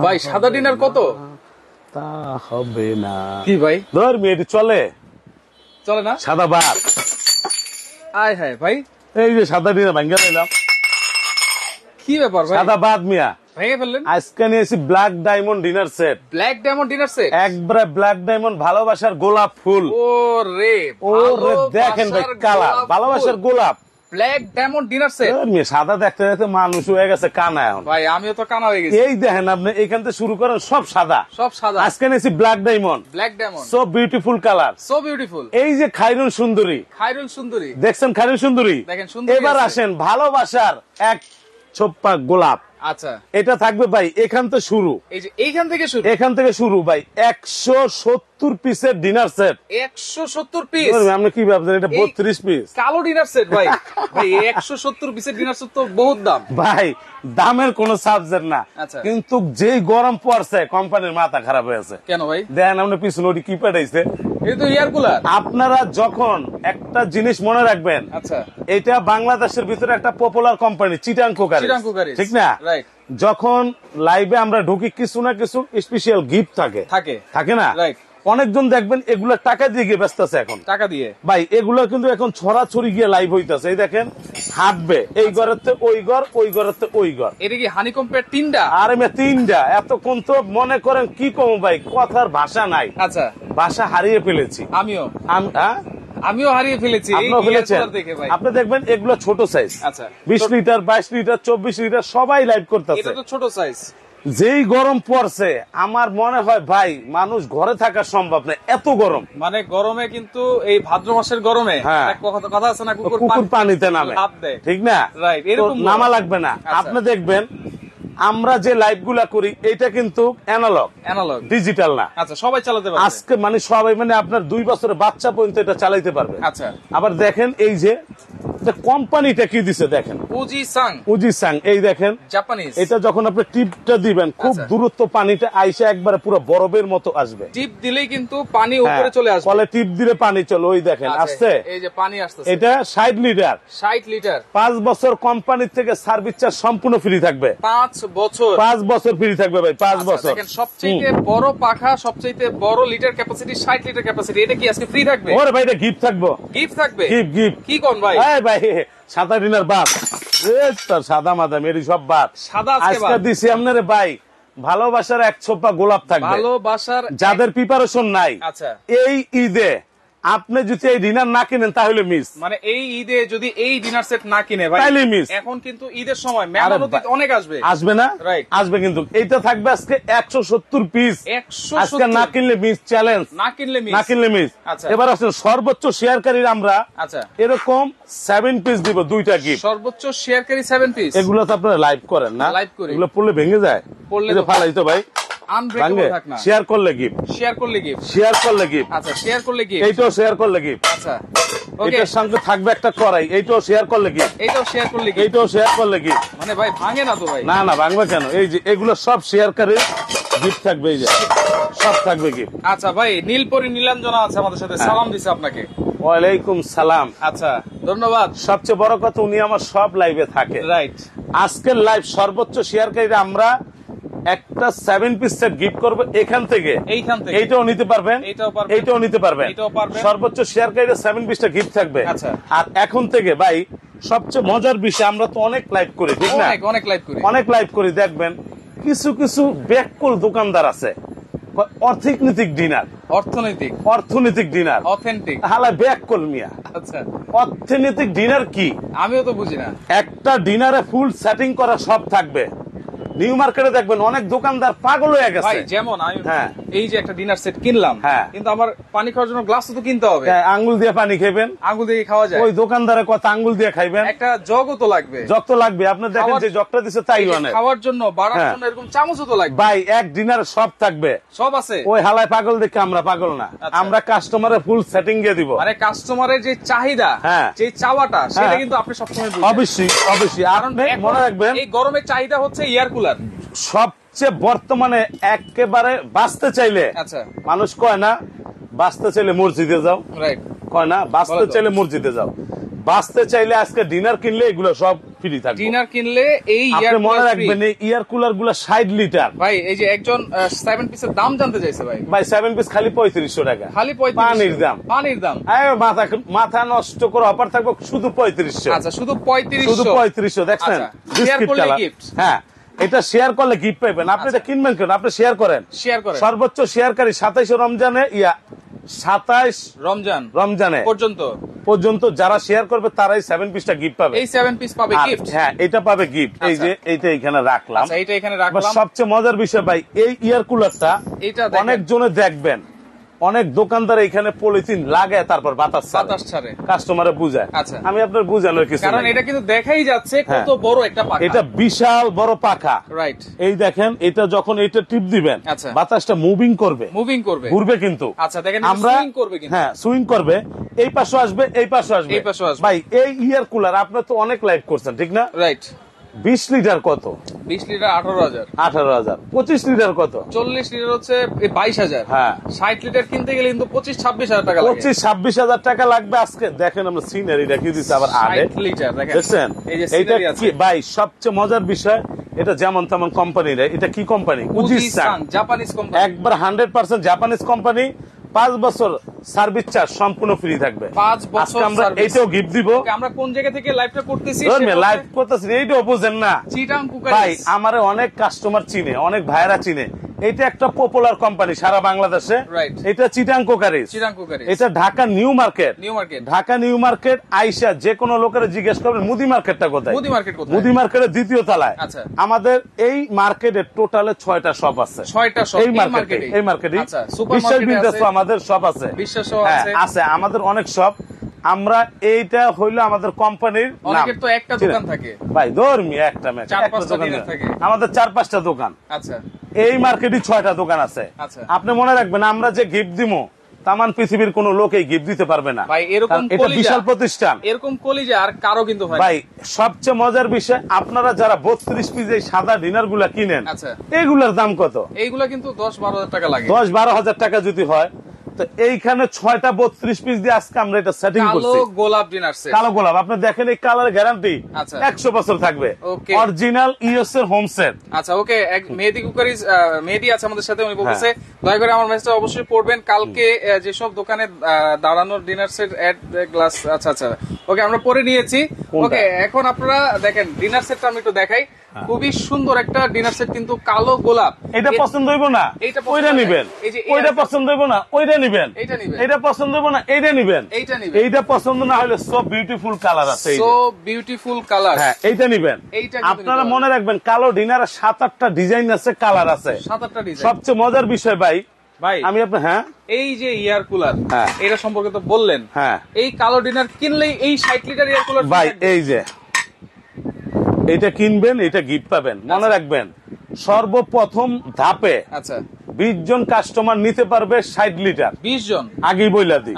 ভাই সাদা ডিনার কত? তা হবে না কি ভাই, ধর মেয়েটি চলে চলে না? সাদা ভাত। আয় হায় ভাই, এই যে সাদা ডিনার ভাঙ্গা দিলাম। কি ব্যাপার ভাই, সাদা ভাত মিয়া ভেঙে ফেললেন? আজকে নিয়েছি black diamond dinner set. Black diamond dinner set, একবারে ব্ল্যাক ডায়মন্ড ভালোবাসার গোলাপ ফুল। ও রে ও রে দেখেন ভাই কালার ভালোবাসার গোলাপ। Black diamond dinner set. সাদা দেখতে দেখতে মানুষ হয়ে গেছে কানা এখন ভাই আমিও তো কানা হয়ে গেছি। এই দেখেন আপনি এখান থেকে শুরু করেন সব সাদা, সব সাদা। আজকে নিয়েছি black diamond, black diamond, so beautiful colour, so beautiful. এই যে খাইরুল সুন্দরী, খায়রুল সুন্দরী, দেখছেন খাইরুল সুন্দরী? দেখেন সুন্দরী এবার আছে। আসেন ভালোবাসার এক ছোপ্পা গোলাপ। আচ্ছা এটা থাকবে ভাই এখান থেকে শুরু, এই যে এইখান থেকে শুরু, এখান থেকে শুরু ভাই 170 পিসের ডিনার সেট। 170 পিস। আপনি কি ভাবছেন এটা 32 পিস? কালো ডিনার সেট ভাই। ভাই 170 পিসের ডিনার সেট তো বহুত দাম ভাই দামের কোন সাবজেক্ট না, আচ্ছা। কিন্তু যেই গরম পড়ছে কোম্পানির মাথা খারাপ হয়েছে। কেন ভাই? দেখেন আপনি পিছনে ওটি কি পাঠাইছে। এটা তো এয়ার কুলার। আপনারা যখন একটা জিনিস মনে রাখবেন, আচ্ছা এটা বাংলাদেশের ভিতরে একটা popular company Chittagong crockery, Chittagong crockery, ঠিক না? রাইট। যখন লাইভে আমরা ঢুকি কিছু না কিছু স্পেশাল গিফট থাকে, থাকে না? রাইট। অনেকজন দেখবেন এগুলো টাকা দিয়ে গিয়ে ব্যস্ত আছে এখন, টাকা দিয়ে। ভাই এগুলো কিন্তু এখন ছড়াছড়ি গিয়ে লাইভ হইতাছে। এই দেখেন হাঁটবে এই ঘরেতে ওই ঘর, ওই ঘরেতে ওই ঘর। এটা কি হানি কম্পেয়ার তিনটা? আর মে তিনটা। এতক্ষণ তো মনে করেন কি কম ভাই, কথার ভাষা নাই, আচ্ছা ভাষা হারিয়ে ফেলেছি। আমিও হারিয়ে ফেলেছি। আপনিও ফেলেছেন। দেখে ভাই আপনি দেখবেন এগুলো ছোট সাইজ, আচ্ছা 20 লিটার 22 লিটার 24 লিটার সবাই লাইভ করতেছে। এটা তো ছোট সাইজ। যেই গরম পড়ছে আমার মনে হয় ভাই মানুষ ঘরে থাকা সম্ভব না, এত গরম। মানে গরমে কিন্তু এই ভাদ্র মাসের গরমে হ্যাঁ। এক কথা আছে না, কুকুর পানিতে নামে, লাফ দেয়। ঠিক না? রাইট, তো এরকম নামা লাগবে না। আচ্ছা। আপনি দেখবেন আমরা যে লাইভ গুলা করি এটা কিন্তু অ্যানালগ, ডিজিটাল না। আচ্ছা সবাই চালাতে পারবে আজকে মানে সবাই, মানে আপনার 2 বছরের বাচ্চা পর্যন্ত এটা চালাইতে পারবে। আচ্ছা আবার দেখেন এই যে কোম্পানিটা কি দিছে দেখেন, উজি সাং। এই দেখেন জাপানিজ। এটা যখন আপনি টিপটা দিবেন খুব আচ্ছা। দূরত্ব পানিটা আইসা একবারে পুরো বরফের মতো আসবে। টিপ দিলেই কিন্তু পানি উপরে চলে আসবে। ফলে টিপ দিলে পানি চলে, ওই দেখেন আচ্ছা, আসছে, এই যে পানি আসছে। এটা 60 লিটার, 60 লিটার। 5 বছর কোম্পানি থেকে সার্ভিস চার্জ সম্পূর্ণ ফ্রি থাকবে। 5 বছর 5 বছর ফ্রি থাকবে ভাই, 5 বছর। দেখেন সবচেয়ে বড় পাখা, সবচেয়ে বড় লিটার ক্যাপাসিটি 60 লিটার ক্যাপাসিটি, এটা কি আজকে ফ্রি থাকবে? ওরে ভাই এটা গিফট থাকবো, গিফট থাকবে। গিফট কি কোন ভাই? এই ভাই সাদা ডিনার বাদ, তোর সাদা মাদা মেরি সব বাদ, সাদা আজকে দিছি আপনারে ভাই ভালোবাসার এক ছোপা গোলাপ থাকবে। ভালোবাসার যাদের প্রিপারেশন নাই, আচ্ছা এই ঈদে আপনি যদি এই ডিনার না কিনেন তাহলে মিস। মানে এই ঈদে যদি এই ডিনার সেট না কিনে ভাই তাহলে মিস। এখন কিন্তু ঈদের সময় মেহমানতি অনেক আসবে, আসবে না? রাইট, আসবে। কিন্তু এইটা থাকবে আজকে 170 পিস। 170 আজকে না কিনলে মিস, চ্যালেঞ্জ, না কিনলে মিস। আচ্ছা এবার আসলে সর্বোচ্চ শেয়ারকারীর আমরা আচ্ছা এরকম 7 পিস দিব, 2টা গিফট। সর্বোচ্চ শেয়ারকারী 7 পিস। এগুলো তো আপনারা লাইভ করেন না? লাইভ করি। এগুলো পড়লে ভেঙে যায়, পড়লে তো ফালাই তো ভাই, আনব্রেকেবল থাক না। শেয়ার করলে গিফট, শেয়ার করলে গিফট, শেয়ার করলে গিফট। আচ্ছা শেয়ার করলে গিফট, এইটাও শেয়ার করলে গিফট। আচ্ছা ওকে, এটার সঙ্গে থাকবে একটা কড়াই, এইটাও শেয়ার করলে গিফট, এইটাও শেয়ার করলে গিফট, এইটাও শেয়ার করলে গিফট। মানে ভাই ভাঙে না তো ভাই? না না ভাঙবে কেন, এই যে এগুলো সব শেয়ারকারীর গিফট থাকবে, এই যে সব থাকবে গিফট। আচ্ছা ভাই নীলপরি নীলাঞ্জনা আছে আমাদের সাথে, সালাম দিছে আপনাকে। ওয়ালাইকুম সালাম। আচ্ছা ধন্যবাদ। সবচেয়ে বড় কথা উনি আমার সব লাইভে থাকে, রাইট। আজকের লাইভ সর্বোচ্চ শেয়ারকারীরা আমরা একটা 7 পিস সেট গিফট করব এখান থেকে, এইখান থেকে। এইটাও নিতে পারবেন, এইটাও পারবেন, এইটাও নিতে পারবেন, এইটাও পারবেন। সর্বোচ্চ শেয়ারকারীরা 7 পিসটা গিফট থাকবে। আচ্ছা। আর এখন থেকে ভাই সবচেয়ে মজার বিষয়, আমরা তো অনেক লাইভ করি, ঠিক না? অনেক লাইভ করি, অনেক লাইভ করি। দেখবেন কিছু কিছু ব্যাককুল দোকানদার আছে, অর্থনৈতিক ডিনার, অর্থনৈতিক ডিনার, অথেন্টিক হালা ব্যাককুল মিয়া। আচ্ছা অর্থনৈতিক ডিনার কি? আমিও তো বুঝি না। একটা ডিনারে ফুল সেটিং করা সব থাকবে। নিউ মার্কেটে দেখবেন অনেক দোকানদার পাগল হয়ে গেছে ভাই, যেমন আমি হ্যাঁ এই যে একটা ডিনার সেট কিনলাম, হ্যাঁ, কিন্তু আমার পানি খাওয়ার জন্য গ্লাস তো কিনতে হবে। আঙ্গুল দিয়ে পানি খাইবেন, আঙ্গুল দিয়ে খাওয়া যায়? ওই দোকানদারের কথা আঙ্গুল দিয়ে খাইবেন, একটা জগও তো লাগবে। জগ তো লাগবে। আপনি দেখেন যে জগটা দিছে তাই অনেক, খাওয়ার জন্য বাড়ার জন্য এরকম চামচও তো লাগবে। ভাই এক ডিনারে সব থাকবে, সব আছে। ওই হালায় পাগল দেখে আমরা পাগল না, আমরা কাস্টমারের ফুল সেটিং দিয়ে দিব। মানে কাস্টমারের যে চাহিদা, যে চাওয়াটা, সেটা কিন্তু আপনি সবসময় বুঝবেন। অবশ্যই অবশ্যই। আপনি মনে রাখবেন এই গরমের চাহিদা হচ্ছে এয়ার কুলার। সবচেয়ে বর্তমানে একেবারে বাঁচতে চাইলে, আচ্ছা মানুষ কয় না বাঁচতে চাইলে মসজিদে যাও, রাইট, কয় না বাঁচতে চাইলে মসজিদে যাও। বাঁচতে চাইলে আজকে ডিনার কিনলে এগুলো সব ফ্রি থাকবে। ডিনার কিনলে এই আপনি মনে রাখবেন এই ইয়ার কুলার গুলো 60 লিটার। ভাই এই যে একজন 7 পিসের দাম জানতে চাইছে ভাই। ভাই 7 পিস খালি 3500 টাকা। খালি 3500 পানির দাম। পানির দাম। মাথা নষ্ট করে অফার থাকবে শুধু 3500। আচ্ছা শুধু 3500। শুধু 3500 দেখছেন? Biscuit colour. হ্যাঁ এটা শেয়ার করলে গিফট পাবেন। আপনি এটা কিনবেন কেন? আপনি শেয়ার করেন। শেয়ার করেন। সর্বোচ্চ শেয়ারকারী 27 রমজানে 27 রমজানে পর্যন্ত যারা শেয়ার করবে তারাই 7 পিসটা গিফট পাবে। এই 7 পিস পাবে গিফট। হ্যাঁ এটা পাবে গিফট। এই যে এইটা এখানে রাখলাম। আচ্ছা এইটা এখানে রাখলাম। সবচেয়ে মজার বিষয় ভাই এই ইয়ার কুলারটা অনেক জনে দেখবেন অনেক দোকানদার এখানে পলিথিন লাগায় তারপর বাতাস ছাড়ে কাস্টমারে বুঝায়। আচ্ছা আমি আপনার বুঝানোর কিছু কারণ এটা কিন্তু দেখাই যাচ্ছে কত বড় একটা পাখা। এটা বিশাল বড় পাখা। রাইট এই দেখেন এটা যখন এটা টিপ দিবেন বাতাসটা মুভিং করবে ঘুরবে কিন্তু। আচ্ছা দেখেন আমরা সুইং করবে কিন্তু। হ্যাঁ সুইং করবে। এই পাশে আসবে এই পাশে আসবে ভাই। এই ইয়ার কুলার আপনি তো অনেক লাইভ করছেন ঠিক না? রাইট। 20 লিটার কত? 20 লিটার 18,000। 18,000। 25 লিটার কত? 40 লিটার হচ্ছে 22,000। হ্যাঁ 60 লিটার কিনতে গেলে কিন্তু 25-26,000 টাকা লাগে। 25-26,000 টাকা লাগবে। আজকে দেখেন আমরা সিনারিটা কি দিচ্ছে আবার আড়ে 60 লিটার দেখেন। দেখছেন এইটা কি ভাই? সবচেয়ে মজার বিষয় এটা যেমন তেমন কোম্পানি রে। এটা কি কোম্পানি? উজিসান Japanese company. একবার 100% জাপানিজ কোম্পানি। 5 বছর সার্ভিস চার্জ সম্পূর্ণ ফ্রি থাকবে। 5 বছর আমরা এইটাও গিফট দিব। আমরা কোন জায়গা থেকে লাইভটা করতেছি? লাইভ করতেছি এইটাও বুঝেন না চিটাং কুকারিজ। ভাই আমারে অনেক কাস্টমার চিনে অনেক ভাইরা চিনে। এটা একটা পপুলার কোম্পানি সারা বাংলাদেশে। এটা চিটাং কুকারিজ। এটা Dhaka new market. Dhaka new market আইসা যে কোনো লোকের জিজ্ঞেস করবেন মুদি মার্কেটটা কোথায়? মুদি মার্কেটের দ্বিতীয় তলায়। আমাদের এই মার্কেটে টোটালে 6টা শপ আছে। 6টা শপ এই মার্কেটে। বিশ্বাস বিজনেস আমাদের শপ আছে। আছে আমাদের অনেক শপ। আমরা এইটা হইলো আমাদের কোম্পানির নাম। অনেকের তো একটা দোকান থাকে ভাই ধর্মী একটা ম্যাচ 4-5টা দোকান থাকে। আমাদের 4-5টা দোকান। আচ্ছা এই মার্কেটে 6টা দোকান আছে। আপনি মনে রাখবেন আমরা যে গিফট দিমু তামান পৃথিবীর কোন লোক এই গিফট দিতে পারবে না ভাই। এরকম এটা বিশাল প্রতিষ্ঠান। এরকম কলিজা আর কারো কিন্তু হয় ভাই। সবচেয়ে মজার বিষয় আপনারা যারা 32 পিস এই সাদা ডিনার গুলা কিনেন এগুলার দাম কত? এইগুলা কিন্তু 10-12 টাকা লাগে। 10-12 টাকা যদি হয় তো এইখানে 6টা 32 পিস দিয়ে আজকে আমরা এটা সেটিং করছি। কালো গোলাপ ডিনার সেট। কালো গোলাপ আপনি দেখেন এই কালার গ্যারান্টি 100 বছর থাকবে। অরিজিনাল ইউএস এর হোম সেট। আচ্ছা ওকে। এক মেহেদি কুকারিজ মেহেদি আছে আমাদের সাথে। উনি বলতেছে দয়া করে আমার মেসেজটা অবশ্যই পড়বেন। কালকে যেসব দোকানে দাঁড়ানোর ডিনার সেট এড গ্লাস। আচ্ছা আচ্ছা ওকে আমরা পরে নিয়েছি। ওকে এখন আপনারা দেখেন ডিনার সেটটা আমি একটু দেখাই। খুবই সুন্দর একটা ডিনার সেট কিন্তু কালো গোলাপ। এটা পছন্দ হইব না ওইটা নিবেন। ওইটা পছন্দ হইব না ওইটা নিবেন। এটা পছন্দ হইব না এইটা নিবেন। এইটা পছন্দ না হলে সো বিউটিফুল কালার আছে। So beautiful colour. হ্যাঁ এইটা নিবেন। আপনারা মনে রাখবেন কালো ডিনারে 7-8টা ডিজাইন আছে কালার আছে। 7-8টা ডিজাইন। সবচেয়ে মজার বিষয় ভাই আমি আপনার এই যে ইয়ার কুলার এটা সম্পর্কে তো বললেন। এই কালো ডিনার কিনলেই এই 60 লিটার ইয়ার কুলার ভাই এই যে এটা কিনবেন এটা গিফট পাবেন। মনে রাখবেন সর্বপ্রথম ধাপে 20 জন কাস্টমার নিতে পারবে 60 লিটার। 20 জন আগেই বইলা দিই।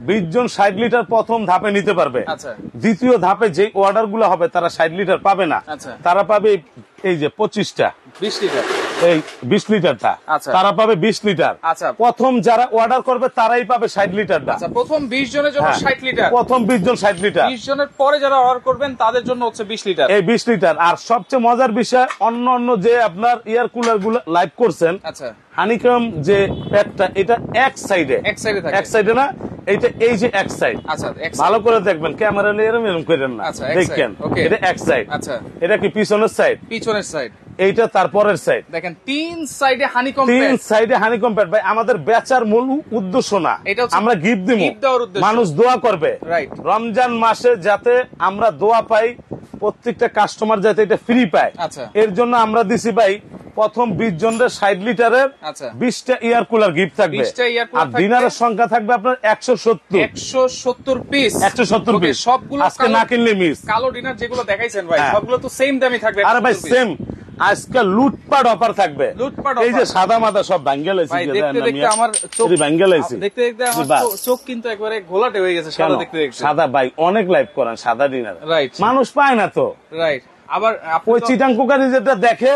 20 জন 60 লিটার প্রথম ধাপে নিতে পারবে। দ্বিতীয় ধাপে যে অর্ডার গুলো হবে তারা 60 লিটার পাবে না। তারা পাবে এই যে 25টা 20 লিটার এই 20 লিটারটা তারা পাবে 20 লিটার। প্রথম যারা অর্ডার করবে তারাই পাবে 60 লিটারটা। প্রথম 20 জনের জন্য 60 লিটার। প্রথম 20 জন 60 লিটার। 20 জনের পরে যারা অর্ডার করবেন তাদের জন্য হচ্ছে 20 লিটার। এই 20 লিটার। আর সবচেয়ে মজার বিষয় অন্য যে আপনার এয়ার কুলার গুলো লাইভ করছেন হানিকম যে প্যাকটা এটা এক সাইডে থাকে। এক সাইডে না এইটা এই যে এক সাইড। ভালো করে দেখবেন ক্যামেরা নিয়ে এরকম করেন না দেখেন এটা এক সাইড। এটা কি পিছনের সাইড? পিছনের সাইড। এইটা তারপরের সাইড দেখেন 3 সাইডে হানিকম প্যাড। 3 সাইডে হানিকম প্যাড। ভাই আমাদের বেচার মূল উদ্দেশ্য না আমরা গিফট দিব। মানুষ দোয়া করবে রমজান মাসে যাতে আমরা দোয়া পাই প্রত্যেকটা কাস্টমার যাতে এটা ফ্রি পায়। এর জন্য আমরা দিছি ভাই প্রথম 20 জনের 60 লিটারের 20টা এয়ার কুলার গিফট থাকবে। আর ডিনারের সংখ্যা থাকবে আপনার 170 পিস। 170 পিস সবগুলো আজকে না কিনলে মিস। কালো ডিনার যেগুলো দেখাইছেন ভাই সবগুলো তো সেম দামই থাকবে। আরে ভাই সেম আজকে লুটপাট অফার থাকবে। এই যে সাদা মাদা সব ভাঙ্গা লাইছি দেখতে দেখতে আমার চোখ ভাঙ্গা লাইছি। দেখতে দেখতে আমার চোখ কিন্তু একবারে ঘোলাটে হয়ে গেছে সাদা দেখতে দেখতে। সাদা ভাই অনেক লাইভ করেন সাদা ডিনার মানুষ পায় না তো। আবার ওই চিটাং কুকারি যেটা দেখে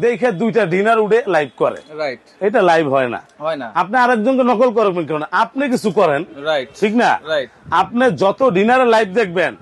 দেখে দুইটা ডিনার উঠে লাইভ করে, রাইট, এটা লাইভ হয় না। আপনি আরেকজনকে নকল করবেন কেন? আপনি কিছু করেন, রাইট, ঠিক না? রাইট। আপনি যত ডিনারে লাইভ দেখবেন,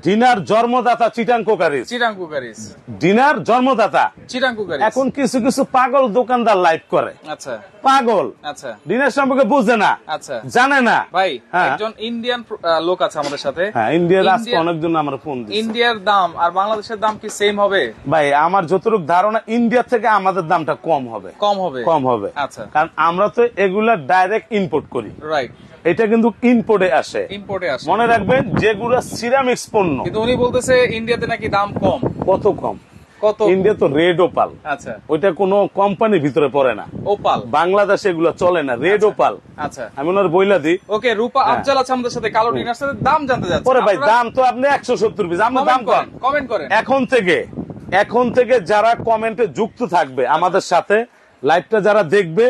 ডিনার জন্মদাতা Chittagong crockeries, Chittagong crockeries, dinner জন্মদাতা চিটাং কোকারিজ। এখন কিছু কিছু পাগল দোকানদার লাইভ করে, আচ্ছা, পাগল, আচ্ছা, ডিনার সম্পর্কে বুঝে না, আচ্ছা, জানে না। ভাই একজন ইন্ডিয়ান লোক আছে আমাদের সাথে, হ্যাঁ, ইন্ডিয়ার আজকে অনেকজন আমার ফোন দিচ্ছে। ইন্ডিয়ার দাম আর বাংলাদেশের দাম কি সেম হবে? ভাই আমার যতটুকু ধারণা ইন্ডিয়া থেকে আমাদের দামটা কম হবে, কম হবে, কম হবে। আচ্ছা, কারণ আমরা তো এগুলা ডাইরেক্ট ইম্পোর্ট করি, রাইট, এটা কিন্তু ইম্পোর্টে আসে, ইম্পোর্টে আসে। মনে রাখবেন যেগুলো সিরামিক্স পণ্য, কিন্তু উনি বলতেছে ইন্ডিয়াতে নাকি দাম কম। কত কম? কত? ইন্ডিয়া তো রেড ওপাল, আচ্ছা, ওইটা কোনো কোম্পানির ভিতরে পড়ে না, ওপাল। বাংলাদেশে এগুলো চলে না, রেড ওপাল। আচ্ছা, আমি ওনার বইলা দিই। ওকে, রূপা আফজাল আছে আমাদের সাথে, কালো ডিনার সাথে দাম জানতে যাচ্ছে। পরে ভাই দাম তো আপনি 170 পিস, আপনি দাম করেন, কমেন্ট করেন। এখন থেকে যারা কমেন্টে যুক্ত থাকবে আমাদের সাথে, লাইভটা যারা দেখবে,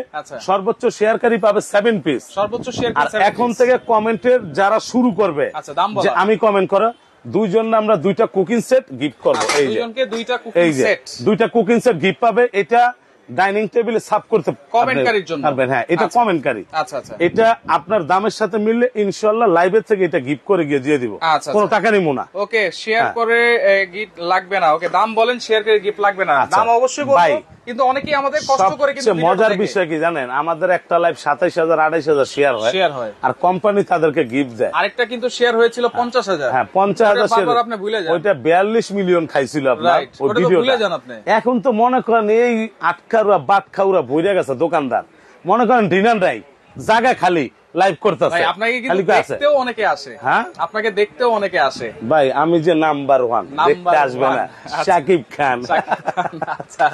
সর্বোচ্চ শেয়ারকারী পাবে 7 পিস, সর্বোচ্চ শেয়ার। আর এখন থেকে কমেন্টের যারা শুরু করবে, আচ্ছা, দাম বলা, যে আমি কমেন্ট করা, দুইজন আমরা দুইটা কুকিং সেট গিফট করবো। এই যে দুইজনকে দুইটা কুকিং সেট, দুইটা কুকিং সেট গিফট পাবে। এটা ডাইনিং টেবিলে সার্ভ করতে কমেন্টকারীর জন্য পারবেন। হ্যাঁ, এটা কমেন্টকারী। আচ্ছা, আচ্ছা, এটা আপনার দামের সাথে মিললে ইনশাআল্লাহ লাইভের থেকে এটা গিফট করে গিয়ে দিয়ে দিব, কোনো টাকা নিবো না। ওকে, শেয়ার করে গিফট লাগবে না। ওকে, দাম বলেন, শেয়ার করে গিফট লাগবে না। দাম অবশ্যই বলবো, কিন্তু অনেকেই আমাদের কষ্ট করে কিন্তু মজার বিষয় কি জানেন, আমাদের একটা লাইভ 27,000 28,000 শেয়ার হয়, আর কোম্পানি তাদেরকে গিফট দেয়। আরেকটা কিন্তু শেয়ার হয়েছিল 50,000। হ্যাঁ, 50,000 শেয়ার, আপনি ভুলে যান, ওইটা 42 মিলিয়ন খাইছিল আপনার ওই ভিডিওটা। এখন তো মনে করেন এই আটকারুয়া বাটখাউরা বইরা গেছে দোকানদার, মনে করেন ডিনার নাই, জায়গা খালি, লাইভ করতেছে। আপনাকে কিন্তু দেখতেও অনেকে আসে। হ্যাঁ, আপনাকে দেখতেও অনেকে আসে। ভাই আমি যে নাম্বার 1, দেখতে আসবে না শাকিব খান। আচ্ছা,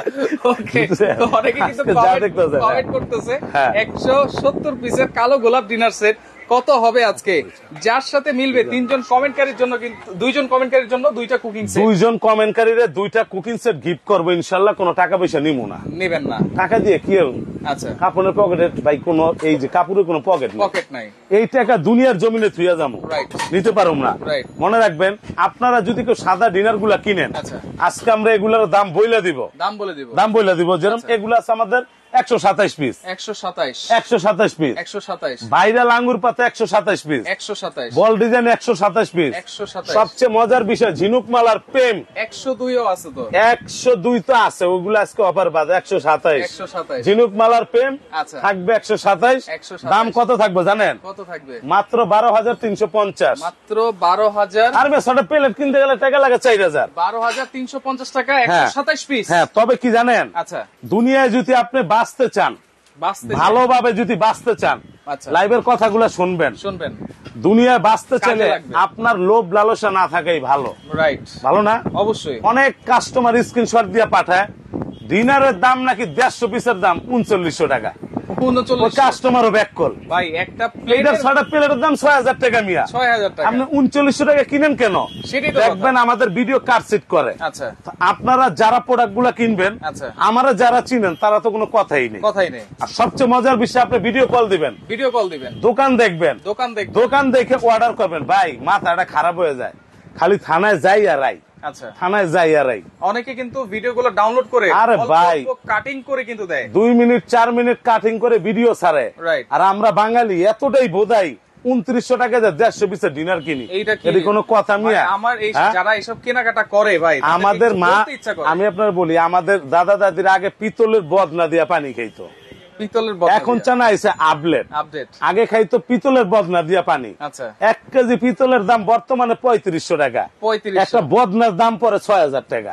ওকে, তো অনেকে কিন্তু কমেন্ট করতেছে 170 পিসের কালো গোলাপ ডিনার সেট কত হবে আজকে, যার সাথে মিলবে তিনজন কমেন্টকারীর জন্য, কিন্তু দুইজন কমেন্টকারীর জন্য দুইটা কুকিং সেট, দুইজন কমেন্টকারীরা দুইটা কুকিং সেট গিফট করবো ইনশাআল্লাহ। কোনো টাকা পয়সা নিবো না, নেবেন না, টাকা দিয়ে কি হবে? আচ্ছা, কাপড়ের পকেটে ভাই কোনো, এই যে কাপড়ের কোনো পকেট নাই, এই টাকা দুনিয়ার জমিনে থুইয়া যাবো, নিতে পারো না। মনে রাখবেন, আপনারা যদি কেউ সাদা ডিনার গুলা কিনেন, আজকে আমরা এগুলার দাম বইলা দিব, দাম বইলা দিব। যেরকম এগুলা আছে আমাদের 127 পিস, 127 পিস, 127 ভাইরাল আঙ্গুর পাতা 127 পিস, 127 বল ডিজাইন 127 পিস, 127। সবচেয়ে মজার বিষয় ঝিনুক মালার প্রেম 102ও আছে, তো 102 তো আছে, ওগুলো আজকে অফার বাদ 127 ঝিনুক মালার প্রেম থাকবে 127। দাম কত থাকবে জানেন? কত থাকবে? মাত্র 12,350, মাত্র 12,000। আর বেশটা প্লেট কিনতে গেলে টাকা লাগে 4,000, 12,350 টাকা 127 পিস। হ্যাঁ, তবে কি জানেন, আচ্ছা, দুনিয়ায় যদি আপনি বাঁচতে চান, ভালোভাবে যদি বাঁচতে চান, লাইভের কথাগুলো শুনবেন। দুনিয়ায় বাঁচতে চাইলে আপনার লোভ লালসা না থাকাই ভালো, রাইট? ভালো না? অবশ্যই। অনেক কাস্টমার স্ক্রিনশট দিয়ে পাঠায়, ডিনারের দাম নাকি 150 পিসের দাম 3900 টাকা, কাস্টমারও ব্যাক কল। ভাই একটা প্লেটের দাম 6,000 টাকা, মিয়া 6,000 টাকা, আপনি 3900 টাকা কিনেন কেন? দেখবেন আমাদের ভিডিও কাটসিট করে। আচ্ছা, আপনারা যারা প্রোডাক্ট গুলা কিনবেন, আমরা যারা চিনেন, তারা তো কোনো কথাই নেই। আর সবচেয়ে মজার বিষয়, আপনি ভিডিও কল দিবেন, দোকান দেখবেন, দোকান দেখে অর্ডার করবেন। ভাই মাথাটা খারাপ হয়ে যায়, খালি থানায় যাই আর আই, আচ্ছা, থানায় যাই আর আই। অনেকে কিন্তু ভিডিওগুলো ডাউনলোড করে, আরে ভাই কাটিং করে কিন্তু দেয়, 2 মিনিট 4 মিনিট কাটিং করে ভিডিও ছাড়ে। আর আমরা বাঙালি এতটাই বোধাই, 2900 টাকা 150 পিসের ডিনার কিনি, এটা কোনো কথা? মিয়া, আমার এই যারা এইসব কেনাকাটা করে, ভাই আমাদের মা, আমি আপনার বলি, আমাদের দাদা দাদির আগে পিতলের বদনা দিয়া পানি খাইতো, এখন চানা আইছে আপডেট, আগে খাইতো পিতলের বদনা দিয়া পানি। 1 কেজি পিতলের দাম বর্তমানে 3500 টাকা, একটা বদনার দাম পরে 6,000 টাকা।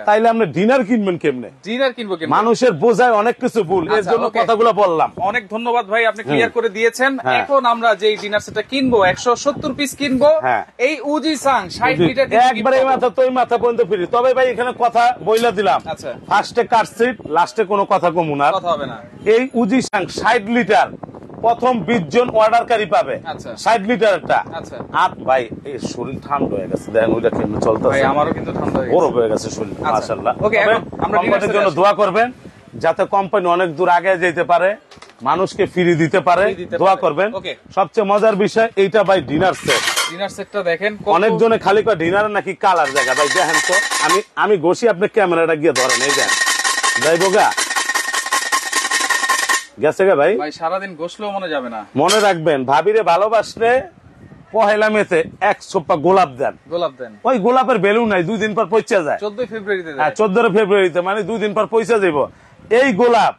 তাইলে আপনি ডিনার কিনবেন কেমনে? ডিনার কিনবো কেমনে? মানুষের বোঝায় অনেক কিছু ভুল, এর জন্য কথাগুলো বললাম। অনেক ধন্যবাদ ভাই, আপনি ক্লিয়ার করে দিয়েছেন। এখন আমরা যে ডিনার সেটটা কিনবো, 170 পিস কিনবো, এই উজি সাং 60 লিটার একবার এই মাথা তো এই মাথা পর্যন্ত ফ্রি। তবে ভাই এখানে কথা বইলা দিলাম, ফার্স্টে কাটসিট, লাস্টে কোনো কথা কমু না, কথা হবে না। এই উজি সাং 60 লিটার প্রথম 20 জন অর্ডারকারী পাবে, 60 লিটার একটা। আর ভাই এই শরীর ঠান্ডা হয়ে গেছে, দেখেন ওইটা কেমন চলতেছে। ভাই আমারও কিন্তু ঠান্ডা হয়ে গেছে, বরফ হয়ে গেছে শরীর, মাশাআল্লাহ। ওকে, এখন আমরা ডিনারের জন্য দোয়া করবেন, যাতে কোম্পানি অনেক দূর আগে যেতে পারে, মানুষকে ফ্রি দিতে পারে, দোয়া করবেন। সবচেয়ে মজার বিষয় এইটা ভাই ডিনার সেট, ডিনার সেটটা দেখেন, অনেকজনে খালি কয় ডিনার নাকি কালার জায়গা। ভাই দেখেন তো, আমি ঘষি, আপনি ক্যামেরাটা গিয়ে ধরেন, এই দেখেন যাইবো গা গেছে গা ভাই। ভাই সারাদিন গোসলেও মনে যাবে না। মনে রাখবেন, ভাবিরে ভালোবাসলে পহেলা মেতে 1 সোপা গোলাপ দেন। গোলাপ দেন, ওই গোলাপের ভ্যালু নাই, 2 দিন পর পয়সা যায়। 14 ফেব্রুয়ারিতে, হ্যাঁ 14 ফেব্রুয়ারিতে, মানে 2 দিন পর পয়সা যাইব। এই গোলাপ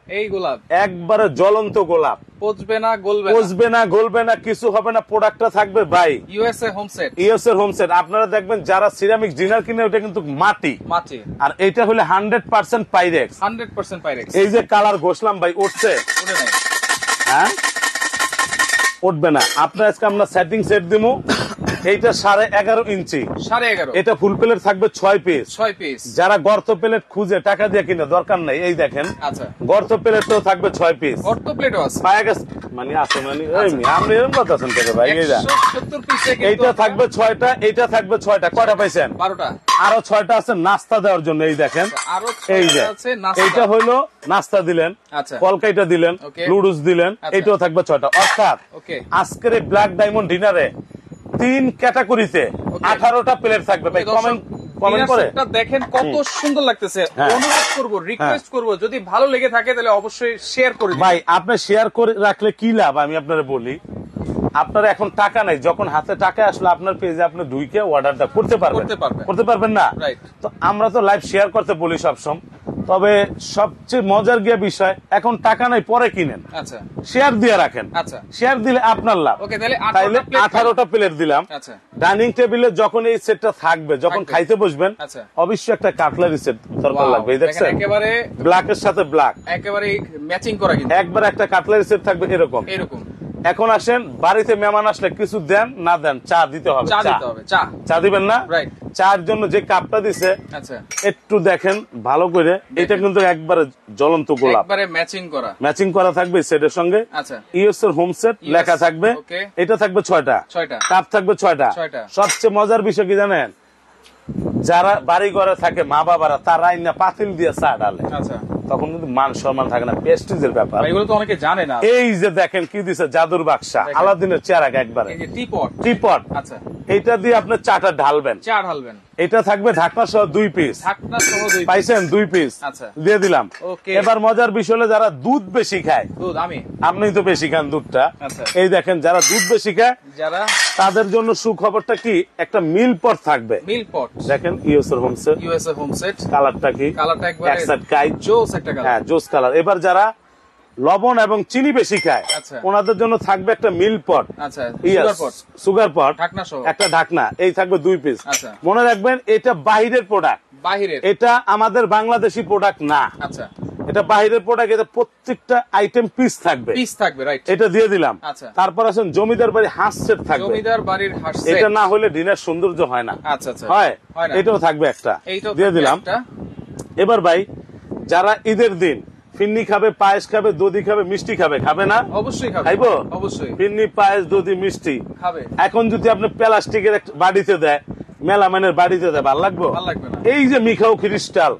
একবারে জ্বলন্ত গোলাপ, পচবে না, গলবে না, কিছু হবে না। প্রোডাক্টটা থাকবে ভাই ইউএসএ হোম সেট। আপনারা দেখবেন যারা সিরামিক ডিনার কিনে, ওটা কিন্তু মাটি, আর এইটা হলে 100% পাইরেক্স। এই যে কালার ঘষলাম ভাই, উঠছে? হ্যাঁ উঠবে না। আপনার আজকে আমরা সেটিং সেট দিমু। এইটা 11.5 ইঞ্চি, 11.5। এটা ফুল প্লেট থাকবে 6 পিস। যারা গর্ত প্লেট খুঁজে টাকা দিয়ে কিনে, দরকার নাই। এই দেখেন গর্ত প্লেট তো থাকবে 6 পিস। গর্ত প্লেটও আছে, পায়া গেছে মানে আছে, মানে আপনি এরকম কথা আছেন কেন ভাই? এইটা থাকবে 6টা, এইটা থাকবে 6টা। কয়টা পাইছেন? 12টা। আরো 6টা আছে নাস্তা দেওয়ার জন্য। এই দেখেন, এই যে এইটা হইলো নাস্তা দিলেন, কলকাইটা দিলেন, নুডলস দিলেন, এইটাও থাকবে 6টা। অর্থাৎ আজকের এই ব্ল্যাক ডায়মন্ড ডিনারে 3 ক্যাটাগরিতে 18টা প্লেট থাকবে। ভাই কমেন্ট করে দেখেন কত সুন্দর লাগতেছে। অনুরোধ করব, রিকোয়েস্ট করব, যদি ভালো লেগে থাকে তাহলে অবশ্যই শেয়ার করে দিন। ভাই আপনি শেয়ার করে রাখলে কি লাভ, আমি আপনারা বলি। আপনার এখন টাকা নাই, যখন হাতে টাকা আসলে আপনার পেজে আপনি ঢুকে অর্ডারটা করতে পারবেন না। তো আমরা তো লাইভ শেয়ার করতে বলি সবসময়। তবে সবচেয়ে মজার গিয়ে বিষয়, এখন টাকা নাই পরে কিনেন, শেয়ার দিয়ে রাখেন। শেয়ার দিলে আপনার লাভ। তাইলে 18টা প্লেট দিলাম। ডাইনিং টেবিলে যখন এই সেটটা থাকবে, যখন খাইতে বসবেন, অবশ্যই একটা কাটলারি সেট দরকার লাগবে। এই দেখছেন, একেবারে ব্ল্যাকের সাথে ব্ল্যাক, একেবারে ম্যাচিং করা, কিন্তু একবার একটা কাটলারি সেট থাকবে এরকম। এখন আসেন, বাড়িতে মেহমান আসলে কিছু দেন না দেন, চা দিতে হবে। চা দিবেন না? চার জন্য যে কাপটা দিছে একটু দেখেন ভালো করে, এটা কিন্তু একবারে জ্বলন্ত গোলাপ, ম্যাচিং করা থাকবে সেটের সঙ্গে। ইউএসএর হোম সেট লেখা থাকবে। এটা থাকবে 6টা, কাপ থাকবে 6টা। সবচেয়ে মজার বিষয় কি জানেন? যারা বাড়ি ঘরে থাকে, মা বাবারা, তারা না পাতিল দিয়ে চা ডালে, তখন কিন্তু মান সম্মান থাকে না, প্রেস্টিজের ব্যাপার। এগুলো তো অনেকে জানে না। এই যে দেখেন কি দিছে, জাদুর বাক্সা, আলাদিনের চেহারা একবারে টিপট। এইটা দিয়ে আপনি চাটা ঢালবেন। এটা থাকবে ঢাকনা সহ 2 পিস। পাইছেন 2 পিস দিয়ে দিলাম। এবার মজার বিষয় হলো, যারা দুধ বেশি খায়, আপনি তো বেশি খান দুধটা, এই দেখেন যারা দুধ বেশি খায়, তাদের জন্য সুখবরটা কি, একটা মিল পট থাকবে। দেখেন ইউএসএর হোম সেট, কালারটা কি, জোস কালার। এবার যারা লবণ এবং চিনি বেশি খায়, ওনাদের জন্য থাকবে একটা মিল পট, সুগার পট, একটা ঢাকনা। এই থাকবে 2 পিস। মনে রাখবেন, এটা বাহিরের প্রোডাক্ট, এটা আমাদের বাংলাদেশি প্রোডাক্ট না। এটা বাহিরের প্রোডাক্ট। এটা প্রত্যেকটা আইটেম পিস থাকবে। এটা দিয়ে দিলাম। তারপর আছেন জমিদার বাড়ি হাঁস সেট থাকবে। এটা না হলে ডিনার সৌন্দর্য হয় না। হয়, এটাও থাকবে একটা, দিয়ে দিলাম। এবার ভাই যারা ঈদের দিন ফিন্নি খাবে, পায়েস খাবে, দধি খাবে, মিষ্টি খাবে না? অবশ্যই খাইবো। ফিন্নি, পায়েস, দধি, মিষ্টি খাবে। এখন যদি আপনি প্লাস্টিকের বাড়িতে দেয়, মেলামানের বাড়িতে দেয়, ভালো লাগবে? এই যে মিখাও ক্রিস্টাল,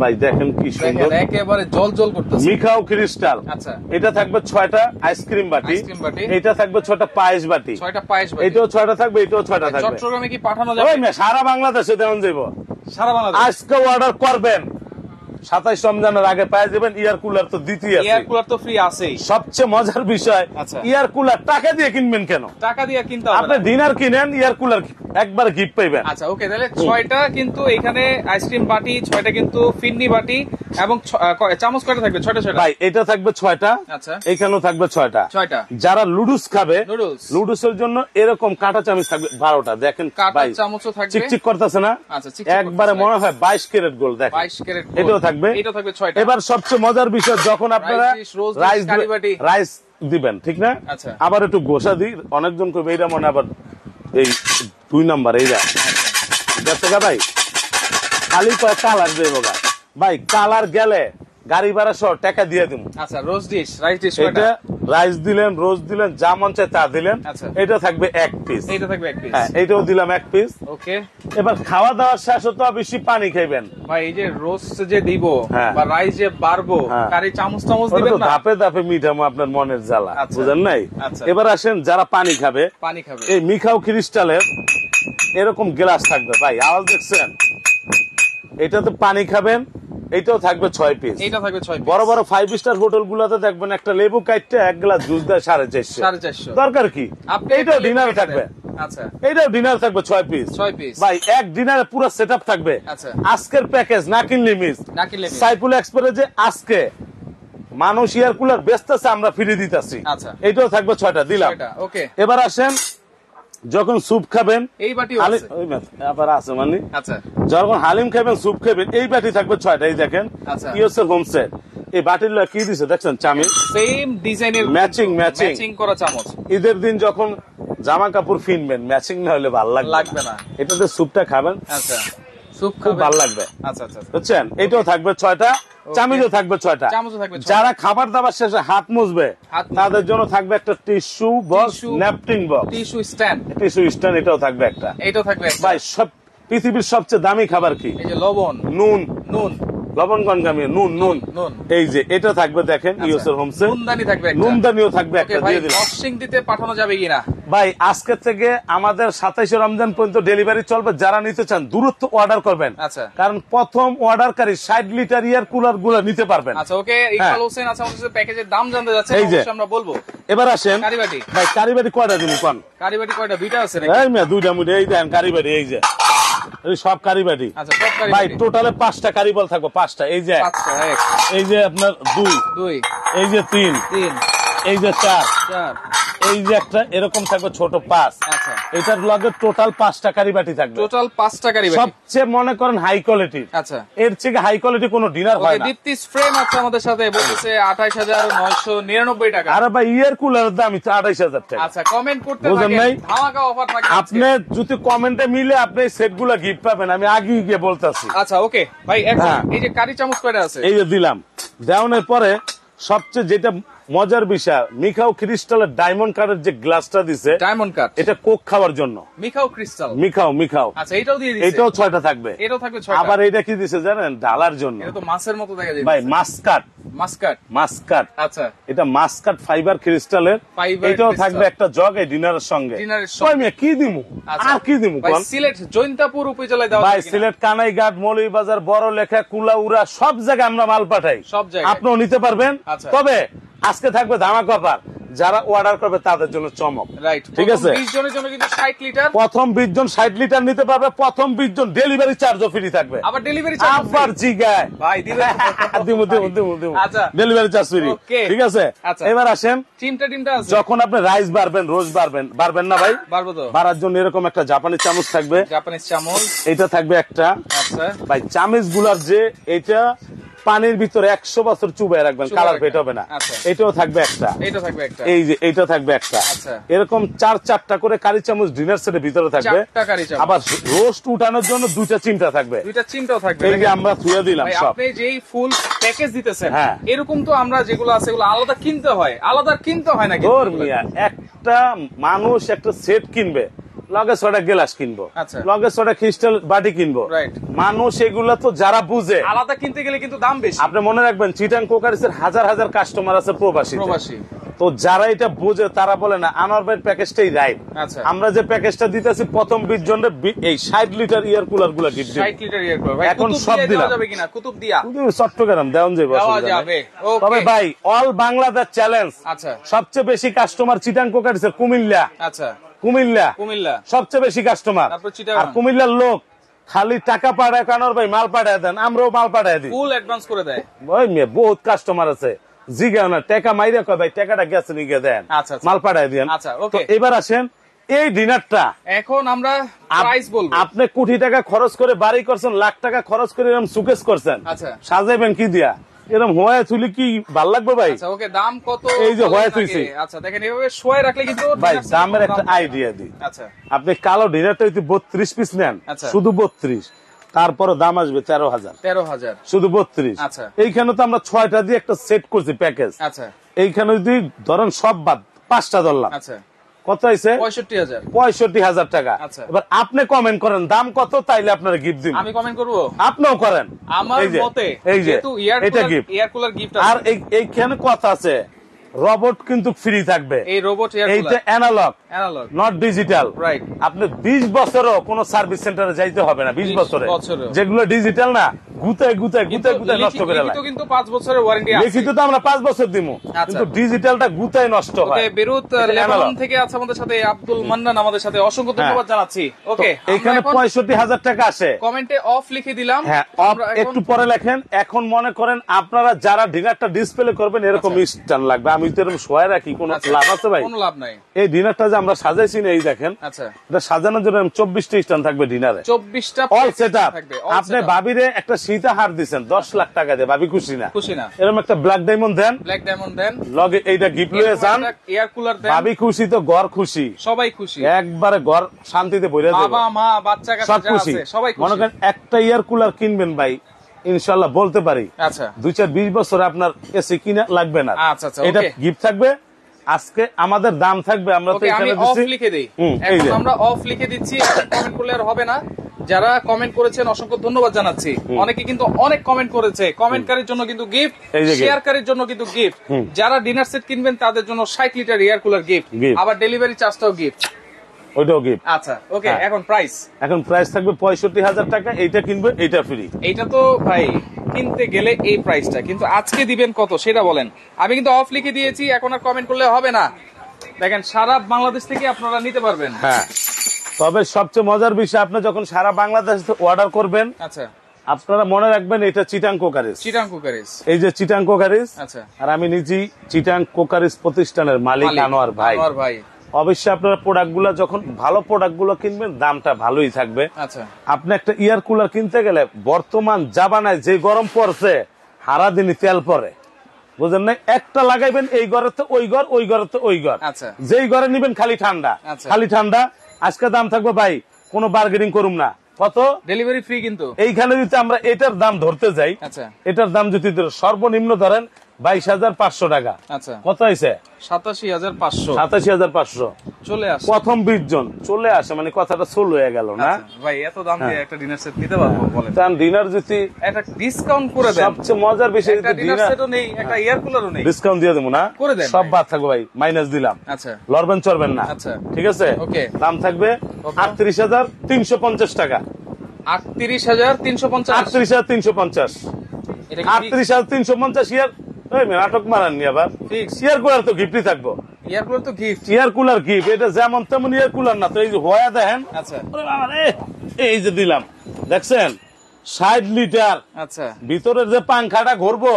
ভাই দেখেন কি সুন্দর, একেবারে জল করতেছে। মিখাও ক্রিস্টাল, এটা থাকবে 6টা আইসক্রিম বাটি। এটা থাকবে 6টা পায়েস বাটি। এটাও 6টা থাকবে, এটাও 6টা থাকবে। চট্টগ্রামে কি পাঠানো যাবে? সারা বাংলাদেশে দেওয়া যাবে। আজকে অর্ডার করবেন, 27 রমজানের আগে পেয়ে যাবেন। ইয়ার কুলার তো দ্বিতীয়, ইয়ার কুলার তো ফ্রি আছেই। সবচেয়ে মজার বিষয়, ইয়ার কুলার টাকা দিয়ে কিনবেন কেন? টাকা দিয়ে কিনতে হবে। আপনি ডিনার কিনেন, ইয়ার কুলার একবার গিফট পাইবেন। আচ্ছা ওকে, তাহলে 6টা কিন্তু এখানে আইসক্রিম বাটি, 6টা কিন্তু ফিন্নি বাটি, এবং চামচ কয়টা থাকবে? 6টা। ভাই এটা থাকবে 6টা। আচ্ছা, এখানেও থাকবে 6টা। যারা লুডুস খাবে, লুডুসের জন্য এরকম কাঁটা চামচ থাকবে 12টা। দেখেন কাঁটা চামচও থাকবে, চিকচিক করতেছে না? আচ্ছা, একবারে মনে হয় 22 ক্যারেট গোল্ড। দেখেন 22 ক্যারেট, এটাও থাকবে। এটা থাকবে 6টা। এবার সবচেয়ে মজার বিষয়, যখন আপনারা রাইস দিবেন, ঠিক না? আবার একটু গোসা দিই, অনেকজন করবে এইটা মনে, আবার এই 2 নাম্বার এইটা দেখতে গা ভাই, খালি কালার দেবো গা ভাই, কালার গেলে গাড়ি ভাড়া সহ টাকা দিয়ে দিব। আচ্ছা, রোজ ডিশ, রাইস ডিশ, এটা রাইস দিলেন, রোজ দিলেন, যা মন চায় তা দিলেন। এটা থাকবে 1 পিস। এটা থাকবে 1 পিস। হ্যাঁ, এটাও দিলাম 1 পিস। ওকে, এবার খাওয়া দাওয়ার শেষ হতো বেশি পানি খাইবেন ভাই। এই যে রোজ যে দিব বা রাইস যে বাড়বো, কারি চামচ দিবেন না, ধাপে ধাপে মিঠামো আপনার মনের জ্বালা, বুঝেন নাই? এবার আসেন যারা পানি খাবে, এই মিখাও ক্রিস্টালের এরকম গ্লাস থাকবে ভাই। আওয়াজ দেখছেন? এটাতে পানি খাবেন, এইটাও থাকবে 6 পিস। এটা থাকবে 6 পিস। বড় বড় 5 স্টার হোটেল গুলাতে দেখবেন একটা লেবু কাটতে 1 গ্লাস জুস দেয় 450। 450 দরকার কি? আপনি এইটাও ডিনারে থাকবে। আচ্ছা, এইটাও ডিনার থাকবে 6 পিস। 6 পিস ভাই এক ডিনারে পুরো সেটআপ থাকবে। আচ্ছা, আজকের প্যাকেজ না কিনলে মিস। সাইফুল এক্সপ্রেস যে আজকে মানুষ এয়ার কুলার বেচতেছে, আমরা ফ্রি দিতেছি। আচ্ছা, এইটাও থাকবে 6টা দিলাম। ওকে, এবার আসেন যখন স্যুপ খাবেন এই বাটি আছে, আবার আছে মানে। আচ্ছা, যখন হালিম খাবেন স্যুপ খাবেন এই বাটি থাকবে 6টা। এই দেখেন ইউএসএল হোম সেট। এই বাটির কি দিছে দেখছেন? চামিচ, সেম ডিজাইনের ম্যাচিং করা চামচ। ঈদের দিন যখন জামা কাপড় কিনবেন ম্যাচিং না হলে ভালো লাগবে না। এটাতে স্যুপটা খাবেন, আচ্ছা, স্যুপ খুব ভালো লাগবে। আচ্ছা আচ্ছা, বুঝছেন? এটাও থাকবে 6টা, চামিচও থাকবে 6টা। যারা খাবার দাবার শেষে হাত মুছবে তাদের জন্য থাকবে একটা tissue box, napkin box, tissue stand, এটাও থাকবে একটা। এটাও থাকবে। ভাই সব পৃথিবীর সবচেয়ে দামি খাবার কি? এই যে লবণ, নুন, লবণ নুন। এই যে এটা থাকবে দেখেন ইউএসএল হোমসে। নুনদানিও থাকবে একটা দিয়ে দিলাম। ওয়াশিং দিতে পাঠানো যাবে কিনা? ভাই আজকে থেকে আমাদের 27 রমজান পর্যন্ত ডেলিভারি চলবে। যারা নিতে চান দূরত্ব অর্ডার করবেন। আচ্ছা, কারণ প্রথম অর্ডারকারী 60 লিটার এয়ার কুলার গুলো নিতে পারবেন। আচ্ছা, ওকে। ইকবাল হোসেন আছে আমাদের সাথে, প্যাকেজের দাম জানতে যাচ্ছে, অবশ্যই আমরা বলবো। এবার আসেন কারিবাটি। ভাই কারিবাটি কয়টা দিন কোন? কারিবাটি কয়টা? দুইটা আছে নাকি? এই মিয়া দুইটা মুড়ি। এই দেন কারিবাটি, এই যে সব কারিবাটি। আচ্ছা, সব কারিবাটি। ভাই টোটালে 5টা কারিবল থাকবে। 5টা। এই যে 5টা, এই যে আপনার 2, এই যে 3, এই যে 4, এই যে একটা এরকম থাকবে ছোট 5। আচ্ছা, এটার লগে টোটাল 5টা কারিবাটি থাকবে। টোটাল 5টা কারিবাটি। সবচেয়ে মনে করেন হাই কোয়ালিটি। আচ্ছা, এর থেকে হাই কোয়ালিটি কোনো ডিনার হয় না। দীপ্তিস ফ্রেম আছে আমাদের সাথে, বলতেছে 28999 টাকা। আরে ভাই ইয়ার কুলারের দাম 28000 টাকা। আচ্ছা, কমেন্ট করতে থাকেন, ধামাকা অফার থাকবে। আপনি যদি কমেন্টে মিলে আপনি সেটগুলো গিফট পাবেন, আমি আগে গিয়ে বলতাছি। আচ্ছা, ওকে ভাই। এখন এই যে কারি চামচ কয়টা আছে? এই যে দিলাম। দেওয়ানোর পরে সবচেয়ে যেটা মজার বিষয়, মিখাও ক্রিস্টালের ডায়মন্ড কার্ডের যে গ্লাসটা দিছে, ডায়মন্ড কার্ড, এটা কোক খাওয়ার জন্য। মিখাও ক্রিস্টাল, মিখাও। আচ্ছা, এটাও দিয়ে দিয়েছে। এটাও 6টা থাকবে। এটাও থাকবে 6টা। আবার এটা কি দিছে জানেন? ডালার জন্য। এটা তো মাছের মতো দেখা যায় ভাই, মাস্কাট। আচ্ছা, এটা মাস্কাট ফাইবার ক্রিস্টালের। এটাও থাকবে একটা জগ এই ডিনারের সঙ্গে। কি দিমু আর কি দিমু? সিলেট জৈন্তাপুর উপজেলায় দেওয়া ভাই, সিলেট কানাইঘাট, মৌলভীবাজার, বড়লেখা, কুলাউড়া সব জায়গায় আমরা মাল পাঠাই। সব জায়গায় আপনিও নিতে পারবেন। তবে আজকে থাকবে ধামাকা অফার। যারা অর্ডার করবে তাদের জন্য চমক। রাইট, ঠিক আছে। 20 জনের জন্য কিন্তু 60 লিটার। প্রথম 20 জন 60 লিটার নিতে পারবে। প্রথম 20 জন ডেলিভারি চার্জও ফ্রি থাকবে। আবার ডেলিভারি চার্জ আবার জিগায় ভাই দিবেন? দিমু। আচ্ছা, ডেলিভারি চার্জ ফ্রি। ঠিক আছে। এবার আসেন, টিমটা আছে। যখন আপনি রাইস বাড়বেন, রোজ বাড়বেন না ভাই? বাড়বো তো। বাড়ার জন্য এরকম একটা জাপানি চামচ থাকবে। জাপানিজ চামচ এটা থাকবে একটা। আচ্ছা ভাই, চামচ গুলার যে এটা পানির ভিতরে 100 বছর চুবাই রাখবেন, কালার ফেট হবে না। এটাও থাকবে একটা। এই যে এইটা থাকবে একটা। এরকম 4-4টা করে কারি চামচ ডিনার সেটের ভিতরে থাকবে। আবার রোস্ট উঠানোর জন্য 2টা চিমটা থাকবে। এই যে আমরা থুয়ে দিলাম সব। আপনি যেই ফুল প্যাকেজ দিতেছেন, এরকম তো আমরা যেগুলো আছে এগুলো আলাদা কিনতে হয় না। একটা মানুষ একটা সেট কিনবে, লগে 6টা গ্লাস কিনবো, লগে 6টা ক্রিস্টাল বাটি কিনবো। মানুষ এগুলা তো যারা বুঝে, আলাদা কিনতে গেলে কিন্তু দাম বেশি। আপনি মনে রাখবেন, চিটাং কোকারিসের হাজার হাজার কাস্টমার আছে প্রবাসী। তো যারা এটা বুঝে তারা বলে না আনোয়ার ভাইয়ের প্যাকেজটাই রাইট। আমরা যে প্যাকেজটা দিতেছি প্রথম 20 জনের এই 60 লিটার ইয়ার কুলার গুলা গিফট দিই। 60 লিটার ইয়ার কুলার এখন সব দিলাম। যাবে কিনা? কুতুব দিয়া চট্টগ্রাম দেওয়া যাবে। তবে ভাই, অল বাংলাদেশ চ্যালেঞ্জ। আচ্ছা, সবচেয়ে বেশি কাস্টমার চিটাং কোকারিসের কুমিল্লা। আচ্ছা, কুমিল্লা সবচেয়ে বেশি কাস্টমার। আর কুমিল্লার লোক খালি টাকা পাঠায়, কানোর ভাই মাল পাঠায় দেন, আমরাও মাল পাঠায় দিই, ফুল অ্যাডভান্স করে দেয়। ওই মেয়ে বহুত কাস্টমার আছে, জিগাও না, টাকা মাইরা কয় ভাই টাকাটা গেছে নিয়ে দেন, মাল পাঠায় দেন। তো এবার আসেন এই ডিনারটা। এখন আমরা প্রাইস বলবো। আপনি কোটি টাকা খরচ করে বাড়ি করছেন, লাখ টাকা খরচ করে এরকম সুকেস করছেন, সাজাইবেন কি দিয়া? এরকম হয়ে তুলি কি ভাল লাগবে ভাই? ওকে, দাম কত? এই যে হয়ে তুইছে। আচ্ছা, দেখেন এভাবে শোয়ে রাখলে কিন্তু ভাই দামের একটা আইডিয়া দিই। আচ্ছা, আপনি কালো ডিনারটা যদি 32 পিস নেন, শুধু 32, তারপরে দাম আসবে 13,000 শুধু 32। আচ্ছা, এইখানে তো আমরা 6টা দিয়ে একটা সেট করছি প্যাকেজ। আচ্ছা, এইখানে যদি ধরেন সব বাদ 5টা ধরলাম, আচ্ছা, কত হয়েছে? 65,000 টাকা। এবার আপনি কমেন্ট করেন দাম কত, তাইলে আপনার গিফট দিব। আমি কমেন্ট করবো, আপনিও করেন। আমার মতে এই যে এটা গিফট, এয়ার কুলার গিফট। আর এইখানে কথা আছে, রোবট কিন্তু ফ্রি থাকবে। এই রোবট এইটা অ্যানালগ, নট ডিজিটাল। আপনি 20 বছরও কোন সার্ভিস সেন্টারে যাইতে হবে না। 20 বছরে যেগুলো ডিজিটাল না গুতায় নষ্ট করে কিন্তু 5 বছরের ওয়ারেন্টি আছে। লিখিত তো আমরা 5 বছর দিমু, কিন্তু ডিজিটালটা গুতায় নষ্ট হয়। ওকে, বেরুত লেবানন থেকে আছে আমাদের সাথে আব্দুল মান্নান, আমাদের সাথে অসংখ্য ধন্যবাদ জানাচ্ছি। ওকে, এখানে 65,000 টাকা আসে। কমেন্টে অফ লিখে দিলাম। হ্যাঁ, অফ একটু পরে লেখেন। এখন মনে করেন আপনারা যারা ডিনারটা ডিসপ্লে করবেন এরকম স্ট্যান্ড লাগবে, আমি তো এরকম শোয়া রাখি, কোনো লাভ আছে ভাই? কোনো লাভ নাই। এই ডিনারটা যে আমরা সাজাইছি না, এই দেখেন, আচ্ছা, এটা সাজানোর জন্য 24টা স্ট্যান্ড থাকবে ডিনারে, 24টা অল সেটআপ। আপনি ভাবিরে একটা সীতাহার দিছেন 10 লাখ টাকা দিয়ে, ভাবি খুশি না? খুশি না। এরকম একটা ব্ল্যাক ডায়মন্ড দেন, ব্ল্যাক ডায়মন্ড দেন, লগে এইটা গিফট লয়ে যান, এয়ার কুলার দেন, ভাবি খুশি তো ঘর খুশি, সবাই খুশি, একবারে ঘর শান্তিতে ভরে যাবে, বাবা মা বাচ্চা কাচ্চা যা আছে সবাই খুশি। মনে করেন একটা এয়ার কুলার কিনবেন ভাই, ইনশাআল্লাহ বলতে পারি আচ্ছা 2-4-20 বছরে আপনার এসি কিনা লাগবে না। আচ্ছা আচ্ছা, এটা গিফট থাকবে। আজকে আমাদের দাম থাকবে, আমরা তো এখানে অফ লিখে দেই, এখন আমরা অফ লিখে দিচ্ছি, কমেন্ট করলে আর হবে না। যারা কমেন্ট করেছেন অসংখ্য ধন্যবাদ জানাচ্ছি। অনেকে কিন্তু অনেক কমেন্ট করেছে, কমেন্টকারীর জন্য কিন্তু গিফট, শেয়ারকারীর জন্য কিন্তু গিফট, যারা ডিনার সেট কিনবেন তাদের জন্য 60 লিটার এয়ার কুলার গিফট, আবার ডেলিভারি চার্জটাও গিফট, ওইটাও গিফট। আচ্ছা ওকে, এখন প্রাইস থাকবে 65,000 টাকা। এইটা কিনবে, এইটা ফ্রি। এইটা তো ভাই কিনতে গেলে এই প্রাইসটা, কিন্তু আজকে দিবেন কত সেটা বলেন। আমি কিন্তু অফ লিখে দিয়েছি, এখন আর কমেন্ট করলে হবে না। দেখেন সারা বাংলাদেশ থেকে আপনারা নিতে পারবেন। হ্যাঁ, তবে সবচেয়ে মজার বিষয়, আপনি যখন সারা বাংলাদেশ অর্ডার করবেন, আচ্ছা, আপনারা মনে রাখবেন এটা চিটাং কোকারিজ। এই যে চিটাং কোকারিজ, আচ্ছা, আর আমি নিজেই চিটাং কোকারিজ প্রতিষ্ঠানের মালিক আনোয়ার ভাই। অবশ্যই আপনারা প্রোডাক্ট গুলা যখন ভালো প্রোডাক্ট গুলো কিনবেন, দামটা ভালোই থাকবে। আচ্ছা, আপনি একটা ইয়ার কুলার কিনতে গেলে বর্তমান জামানায় যে গরম পড়ছে, হারা দিনই তেল পরে, বুঝলেন না? একটা লাগাইবেন এই ঘরে তো ওই ঘর, ওই ঘরে তো ওই ঘর, যেই ঘরে নিবেন খালি ঠান্ডা, খালি ঠান্ডা। আজকে দাম থাকবে ভাই, কোনো বার্গেনিং করুম না। কত? Delivery free. কিন্তু এইখানে যদি আমরা এটার দাম ধরতে যাই, এটার দাম যদি সর্বনিম্ন ধরেন 22,500 টাকা, কত হয়েছে? 87,500 চলে আসে। প্রথম 20 জন চলে আসে, মানে কথাটা সোল হয়ে গেল না ভাই? এত দাম দিয়ে একটা ডিনার সেট নিতে পারবো বলেন? ডিনার যদি একটা ডিসকাউন্ট করে দেন, সবচেয়ে মজার বিষয়, একটা ডিনার সেটও নেই, একটা এয়ার কুলারও নেই, ডিসকাউন্ট দিয়ে দেবো না, করে দেন। সব বাদ থাকবে ভাই, মাইনাস দিলাম। আচ্ছা, লড়বেন চড়বেন না। আচ্ছা ঠিক আছে, ওকে। দাম থাকবে 38,350 টাকা। 38,350। 38,350। 38,350 ইয়ার নাটক মারান নি আবার। এয়ার কুলার তো গিফটই থাকবো। এয়ার কুলার গিফট, এটা যেমন তেমন এয়ার কুলার না তো। এই যে হয়া দেখেন, আচ্ছা, এই যে দিলাম, দেখছেন 60 লিটার। আচ্ছা, ভিতরের যে পাংখাটা ঘুরবো,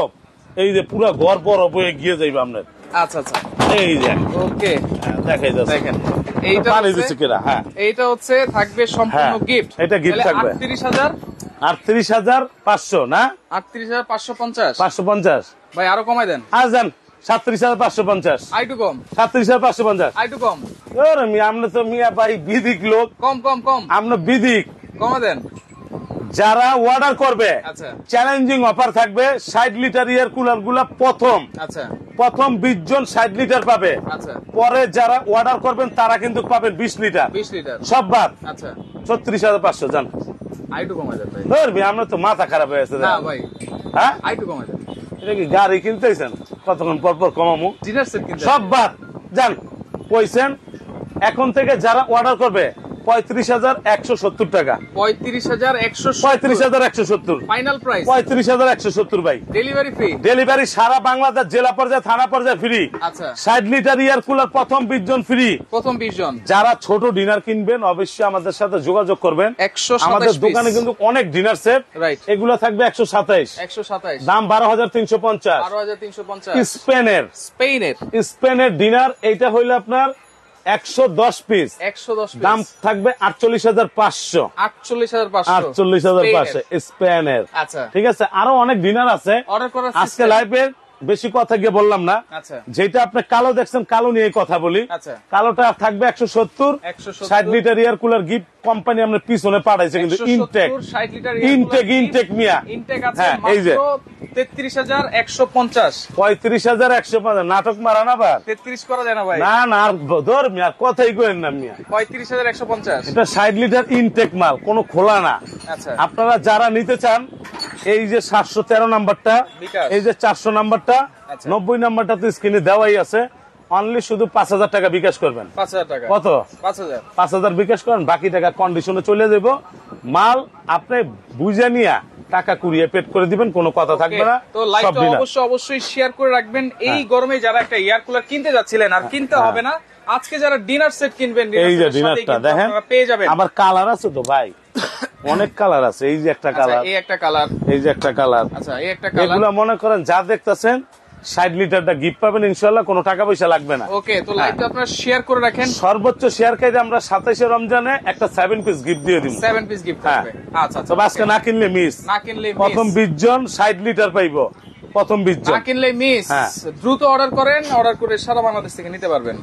এই যে পুরো ঘর বরফ হয়ে গিয়ে যাইবে আপনার। আচ্ছা আচ্ছা, এই যে ওকে দেখাই যাচ্ছে, দেখেন এইটা পানি দিচ্ছে কিনা। হ্যাঁ, এইটা হচ্ছে থাকবে সম্পূর্ণ গিফট। এটা গিফট থাকবে 38,500 না, 38,550। 550 ভাই আরো কমাই দেন। যান 37,550। আইটু কম। 37,550 আইটু কম। আমরা তো মিয়া ভাই বিদিক লোক। কম কম কম, আমরা বিদিক। কমা দেন। যারা অর্ডার করবে, চ্যালেঞ্জিং অফার থাকবে। 60 লিটার এয়ার কুলার গুলা প্রথম 20 জন 60 লিটার পাবে। পরে যারা অর্ডার করবেন তারা কিন্তু পাবেন 20 লিটার। সব বাদ। 36,500। জান আইটু কমাই দেন ভাই। আমরা তো মাথা খারাপ হয়ে গেছে। না ভাই, হ্যাঁ আইটু কমাই দেন। এটা কি গাড়ি কিনতেছেন? কতক্ষণ পর পর কমামু? সব বাদ। যান কইছেন, এখন থেকে যারা অর্ডার করবে 35,170 টাকা। 35,170 ফাইনাল প্রাইস। 35,170 ভাই। Delivery free. ডেলিভারি সারা বাংলাদেশ, জেলা পর্যায়ে, থানা পর্যায়ে ফ্রি। আচ্ছা, 60 লিটার এয়ার কুলার প্রথম 20 জন ফ্রি। প্রথম 20 জন। যারা ছোট ডিনার কিনবেন অবশ্যই আমাদের সাথে যোগাযোগ করবেন। আমাদের দোকানে কিন্তু অনেক ডিনার সেট, এগুলো থাকবে 127। দাম 12,350। 12,350। স্পেনের ডিনার, এইটা হইলো আপনার 110 পিস। 110 দাম থাকবে 48,500। 48,500 স্পেনের। আচ্ছা ঠিক আছে, আরো অনেক ডিনার আছে। আজকে লাইভে বেশি কথা গিয়ে বললাম না। যেটা আপনি কালো দেখছেন, কালো নিয়ে কথা বলি। কালোটা থাকবে 170। 60 litre air cooler gift company আমরা পিছনে পাঠাইছে, কিন্তু ইনটেক মিয়া। হ্যাঁ, এই যে 33,150। 35,150 নাটক মারা না ভাই? 33 করা যায় না ভাই? না না, ধর মিয়া, কথাই কইেন না মিয়া। 35,150। এটা 60 লিটার ইনটেক মাল, কোনো খোলা না। আচ্ছা, আপনারা যারা নিতে চান, এই যে 713 নাম্বারটা, এই যে 400 নাম্বারটা, 90 নাম্বারটা তো স্ক্রিনে দেওয়াই আছে। অনলি শুধু 5,000 টাকা বিকাশ করবেন। 5,000 টাকা। কত? 5,000 বিকাশ করেন, বাকি টাকা কন্ডিশনে চলে যাব। মাল আপনি বুঝে নিয়া টাকা কুরিয়ে পেড করে দিবেন, কোনো কথা থাকবে না। তো লাইভটা অবশ্যই শেয়ার করে রাখবেন। এই গরমে যারা একটা এয়ার কুলার কিনতে যাচ্ছিলেন আর কিনতে হবে না, আজকে যারা ডিনার সেট কিনবেন, এই যে ডিনারটা দেখেন পেয়ে যাবেন। আবার কালার আছে তো ভাই, অনেক কালার আছে। এই যে একটা কালার, এই একটা কালার, এই যে একটা কালার, আচ্ছা এই একটা কালার। এগুলা মনে করেন যা দেখতেছেন 60 লিটারটা গিফট পাবেন ইনশাআল্লাহ, কোনো টাকা পয়সা লাগবে না। ওকে, তো লাইভটা আপনারা শেয়ার করে রাখেন। সর্বোচ্চ শেয়ার খাইতে আমরা 27 রমজানে একটা 7 পিস গিফট দিয়ে দিব। 7 পিস গিফট থাকবে। আচ্ছা আচ্ছা, তো আজকে না কিনলে মিস, না কিনলে মিস। প্রথম 20 জন 60 লিটার পাইবো, প্রথম 20 জন না কিনলে মিস। দ্রুত অর্ডার করেন, অর্ডার করে সারা বাংলাদেশ থেকে নিতে পারবেন।